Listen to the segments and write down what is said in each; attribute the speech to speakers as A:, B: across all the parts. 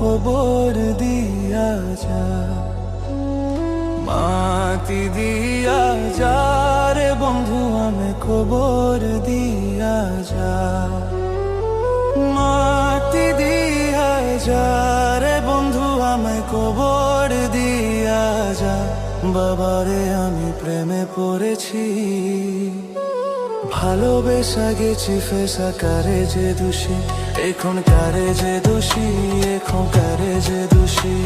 A: খবর দিয়া যা, মাটি দিয়া যা রে বন্ধু আমি খবর দিয়া যা, মাটি দিয়া যা রে বন্ধু আমি খবর দিয়া যা। বাবারে আমি প্রেমে পড়েছি, ভালোবেসা গেছি ফেসা, কারে যে দোষী এখন, কারে যে দোষী এখন, কারে যে দোষী।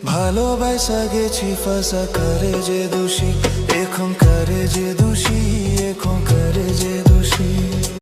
A: ভালোবাসা গেছি ফাঁসা, কারে যে দোষী এখন, কারে যে দোষী এখন, কারে যে